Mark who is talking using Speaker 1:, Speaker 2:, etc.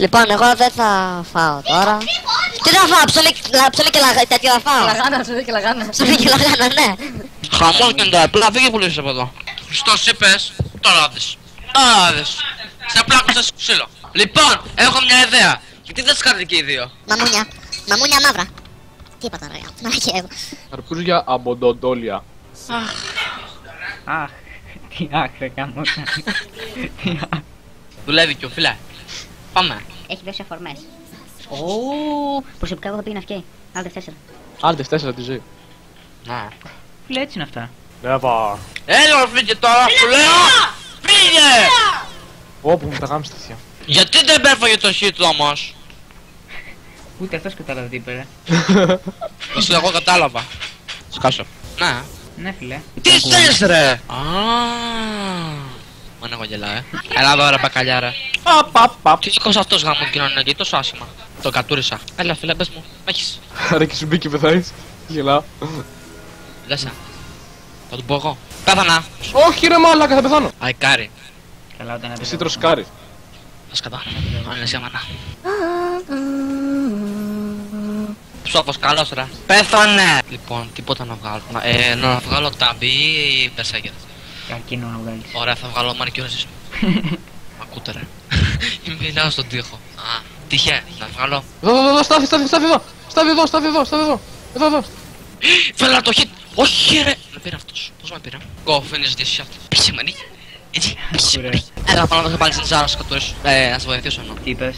Speaker 1: Λοιπόν, εγώ δεν θα φάω τώρα. Τι θα φάω, ψωλί και λαγάνα, τέτοιο θα φάω.
Speaker 2: Λαγάνα, ψωλί και λαγάνα.
Speaker 1: Ψωλί και λαγάνα, ναι.
Speaker 3: Χαμός και τώρα, απλά φύγε πολύ από εδώ. Χριστός είπες, τώρα δεις. Τώρα δεις. Σε πλάκωσες ξύλο. Λοιπόν, έχω μια ιδέα. Γιατί δεν σκάτε και οι δύο.
Speaker 1: Μαμούνια. Μαμούνια μαύρα. Τι είπα τώρα, μαλακεύω.
Speaker 4: Αρκούζια αμποντοντόλια.
Speaker 2: Αχ, τι άκρη κάνω.
Speaker 3: Δουλεύει και ο φίλε. Πάμε.
Speaker 1: Έχει δώσει αφορμές. Προσωπικά εγώ θα πήγαινα αυτή. Άλλες 4.
Speaker 4: Άντε 4 τη ζωή.
Speaker 3: Ναι.
Speaker 2: Φίλε, έτσι είναι αυτά.
Speaker 4: Never.
Speaker 3: Έλα φύγε τώρα, σου λέω. Φύγε!
Speaker 4: Όπου μου τα γάμισε τέτοια.
Speaker 3: Γιατί δεν πέφαγε το hit όμως.
Speaker 2: Ούτε αυτός κατάλαβε τι είπε, ρε.
Speaker 3: Όσο εγώ κατάλαβα. Σκάσω. Ναι.
Speaker 2: Ναι, φίλε.
Speaker 3: Τι θες ρε! Μάνα εγώ γελάω, Έλα εδώ ρε μπακαλιά. Τι σήκωσε αυτός γάμο κοινωνία και τόσο άσχημα. Το κατούρισα. Έλα φίλε, πες μου. Έχεις.
Speaker 4: Ρε και σου μπήκε πεθάνεις. Γελάω.
Speaker 3: Λες. Θα του πω εγώ. Πέθανα.
Speaker 4: Όχι ρε μάλακα, θα πεθάνω.
Speaker 3: Αϊκάρι.
Speaker 2: Καλά, όταν
Speaker 4: Εσύ τροσκάρι.
Speaker 3: Θα σκατά. Αν είναι σιάμανα. Ψόφος καλός ρε. Πέθανε. Λοιπόν, τίποτα να βγάλω. Να βγάλω τάμπι ή περσέκερ.
Speaker 2: Καρκίνο να βγάλεις.
Speaker 3: Ωραία, θα βγάλω μανικιούρες. Μ' ακούτε ρε. Μιλάω στον τοίχο. Τυχαία, να βγάλω.
Speaker 4: Εδώ, στάθη εδώ. Εδώ.
Speaker 3: Φέλα το hit. Όχι ρε. Με πήρε αυτός. Πώς με πήρε. Go finish this shot. Πίσε μανί. Έτσι, πίσε μανί. Έλα, πάνω να το πάλι στην Ζάρα, σκοτώσεις. Να σε βοηθήσω εννοώ.
Speaker 2: Τι είπες?